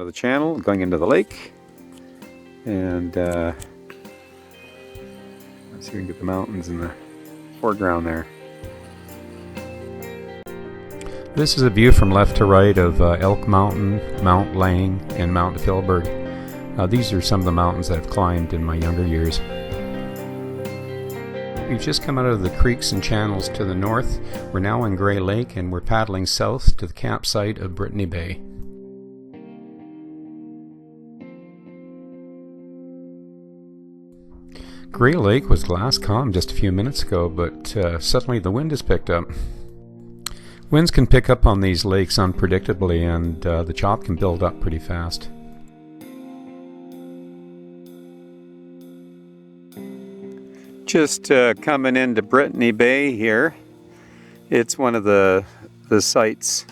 of the channel, going into the lake. And let's see if we can get the mountains in the foreground there. This is a view from left to right of Elk Mountain, Mount Lang, and Mount Philbert. These are some of the mountains I've climbed in my younger years. We've just come out of the creeks and channels to the north. We're now in Grey Lake and we're paddling south to the campsite of Brittany Bay. Grey Lake was last calm just a few minutes ago, but suddenly the wind has picked up. Winds can pick up on these lakes unpredictably, and the chop can build up pretty fast. Just coming into Brittany Bay here. It's one of the sites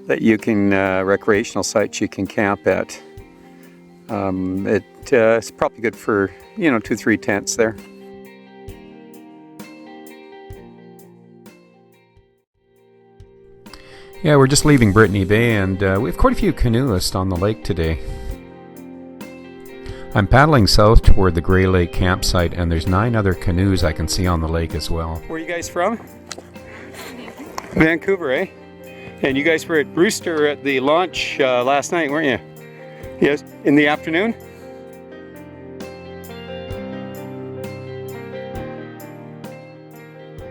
that you can, recreational sites you can camp at. It's probably good for, 2-3 tents there. Yeah, we're just leaving Brittany Bay, and we have quite a few canoeists on the lake today. I'm paddling south toward the Grey Lake campsite, and there's 9 other canoes I can see on the lake as well. Where are you guys from? Vancouver, eh? And you guys were at Brewster at the launch last night, weren't you? Yes, in the afternoon?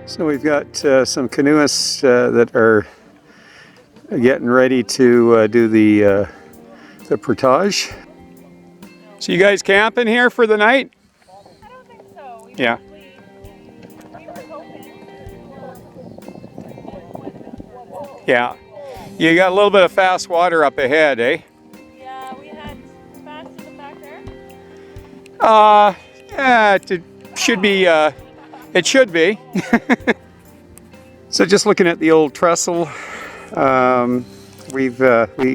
So we've got some canoeists that are getting ready to do the portage. So you guys camping here for the night? I don't think so. Yeah. We were hoping. Yeah. You got a little bit of fast water up ahead, eh? Yeah, we had fast in the back there. Yeah, it should be, it should be. So just looking at the old trestle, we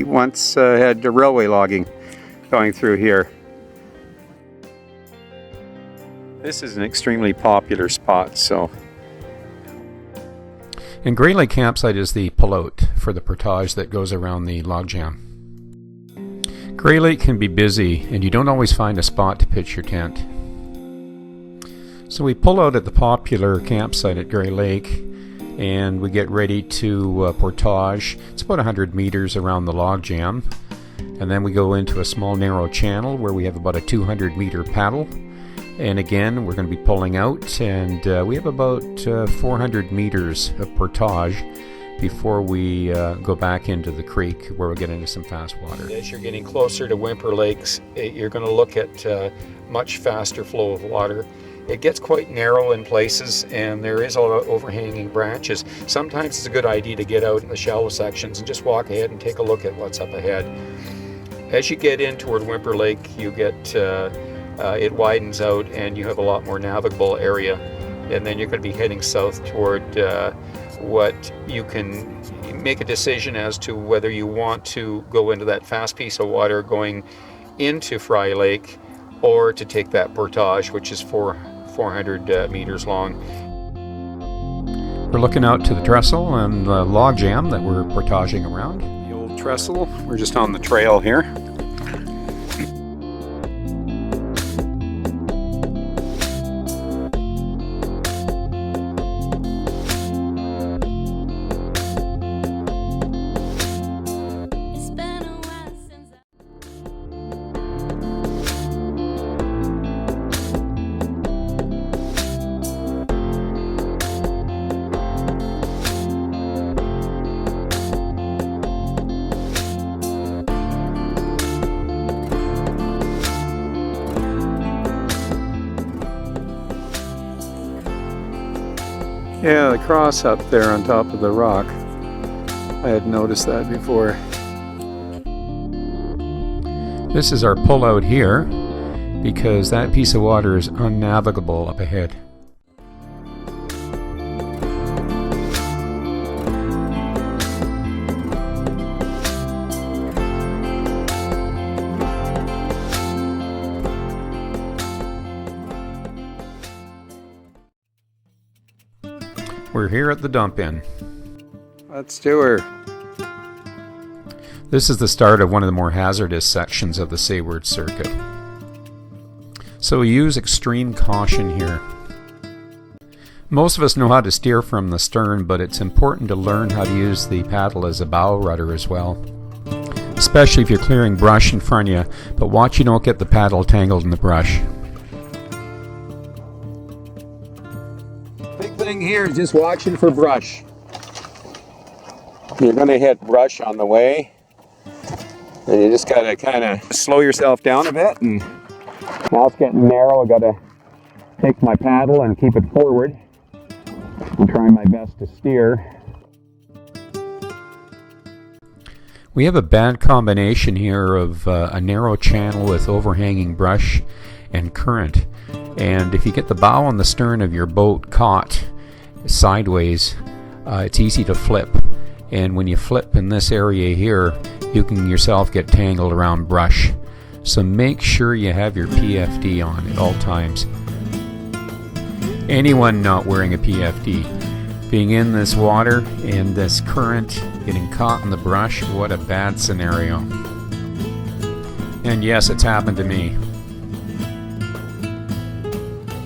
once had railway logging going through here. This is an extremely popular spot, so. And Grey Lake campsite is the pilote for the portage that goes around the logjam. Grey Lake can be busy, and you don't always find a spot to pitch your tent. So we pull out at the popular campsite at Grey Lake, and we get ready to portage. It's about 100 meters around the logjam, and then we go into a small narrow channel where we have about a 200 meter paddle. And again, we're going to be pulling out, and we have about 400 meters of portage before we go back into the creek where we'll get into some fast water. As you're getting closer to Whymper Lakes, you're going to look at much faster flow of water. It gets quite narrow in places, and there is a lot of overhanging branches. Sometimes it's a good idea to get out in the shallow sections and just walk ahead and take a look at what's up ahead. As you get in toward Whymper Lake, you get it widens out and you have a lot more navigable area, and then you're going to be heading south toward what you can make a decision as to whether you want to go into that fast piece of water going into Fry Lake or to take that portage, which is 400 meters long. We're looking out to the trestle and the log jam that we're portaging around. The old trestle, we're just on the trail here. Yeah, the cross up there on top of the rock. I had noticed that before. This is our pullout here because that piece of water is unnavigable up ahead. We're here at the dump in. Let's do her. This is the start of one of the more hazardous sections of the Sayward circuit. So we use extreme caution here. Most of us know how to steer from the stern, but it's important to learn how to use the paddle as a bow rudder as well. Especially if you're clearing brush in front of you, but watch you don't get the paddle tangled in the brush. Big thing here is just watching for brush. You're going to hit brush on the way, and you just got to kind of slow yourself down a bit. And now it's getting narrow. I got to take my paddle and keep it forward. I'm trying my best to steer. We have a bad combination here of a narrow channel with overhanging brush and current. And if you get the bow on the stern of your boat caught sideways, it's easy to flip. And when you flip in this area here, you can yourself get tangled around brush. So make sure you have your PFD on at all times. Anyone not wearing a PFD, being in this water and this current, getting caught in the brush, what a bad scenario. And yes, it's happened to me.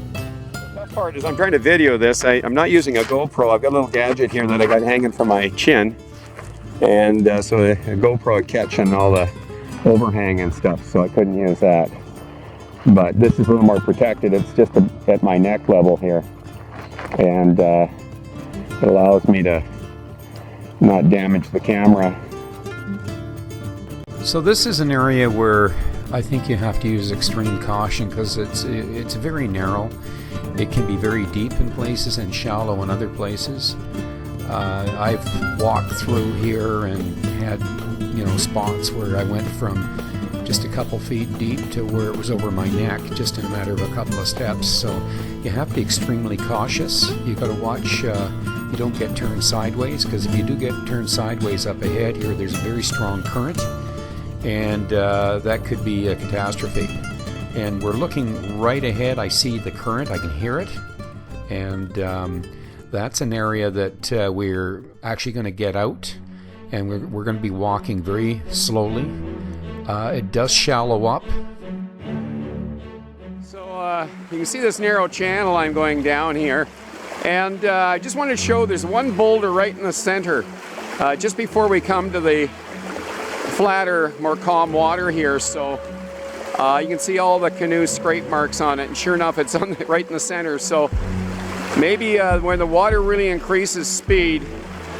The tough part is I'm trying to video this. I'm not using a GoPro. I've got a little gadget here that I got hanging from my chin. And so the GoPro catching all the overhang and stuff, so I couldn't use that. But this is a little more protected. It's just at my neck level here. And it allows me to not damage the camera. So this is an area where I think you have to use extreme caution because it's very narrow. It can be very deep in places and shallow in other places. I've walked through here and had, spots where I went from just a couple feet deep to where it was over my neck just in a matter of a couple of steps. So you have to be extremely cautious. You've got to watch you don't get turned sideways, because if you do get turned sideways up ahead here, there's a very strong current, and that could be a catastrophe. And we're looking right ahead. I see the current, I can hear it, and that's an area that we're actually going to get out, and we're going to be walking very slowly. It does shallow up. So you can see this narrow channel I'm going down here, and I just wanted to show there's one boulder right in the center just before we come to the flatter, more calm water here. So you can see all the canoe scrape marks on it, and sure enough it's on right in the center. So maybe when the water really increases speed,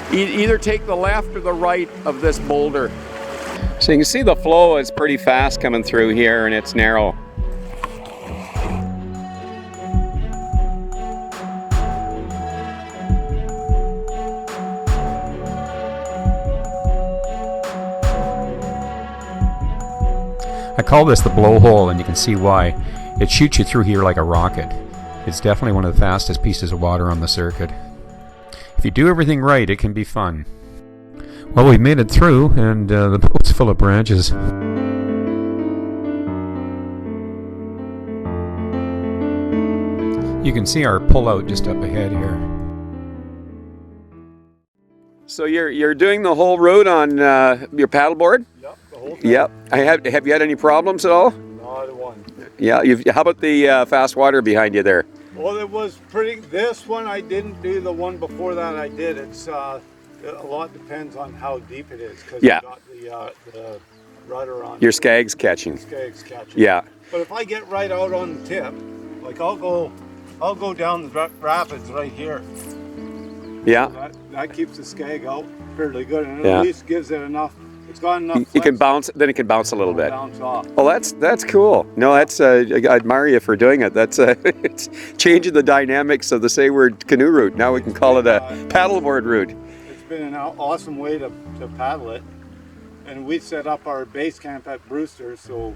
either take the left or the right of this boulder. So you can see the flow is pretty fast coming through here, and it's narrow. I call this the blowhole, and you can see why. It shoots you through here like a rocket. It's definitely one of the fastest pieces of water on the circuit. If you do everything right, it can be fun. Well, we've made it through, and the boat's full of branches. You can see our pullout just up ahead here. So you're doing the whole route on your paddleboard? Yep, the whole thing. Yep. Have you had any problems at all? Not one. Yeah. How about the fast water behind you there? Well, it was pretty. This one I didn't do. The one before that I did. It's a lot depends on how deep it is, because Yeah. you got the rudder on. Your skag's catching. Skag's catching. Yeah. But if I get right out on the tip, like I'll go down the rapids right here. Yeah. That keeps the skag out fairly good, and Yeah. at least gives it enough. It's got enough. You can flex bounce. Then it can bounce a little to bit. bounce off. Oh, that's cool. No, that's I admire you for doing it. That's it's changing the dynamics of the Sayward canoe route. Now we can call it a paddleboard route. It's been an awesome way to paddle it, and we set up our base camp at Brewster, so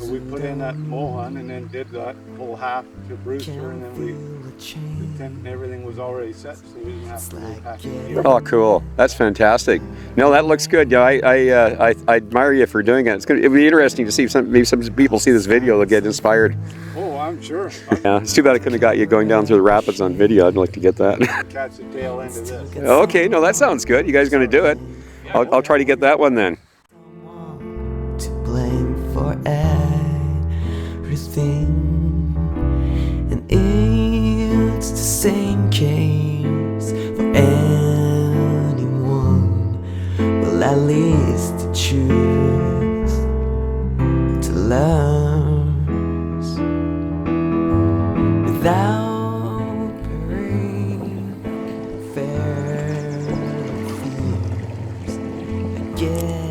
we put in at Mohan and then did that whole half to Brewster, and then the tent and everything was already set, so we didn't have to go pack in gear. Oh, cool. That's fantastic. No, that looks good. Yeah, I admire you for doing it. It'll be interesting to see if maybe some people see this video, they'll get inspired. Oh, I'm sure. Yeah, it's too bad I couldn't have got you going down through the rapids on video. I'd like to get that. Catch the tail end of this. Okay, no, that sounds good. You guys going to do it? I'll try to get that one then. thing, and it's the same case for anyone. Well, at least to choose to love without fearing fair fears again.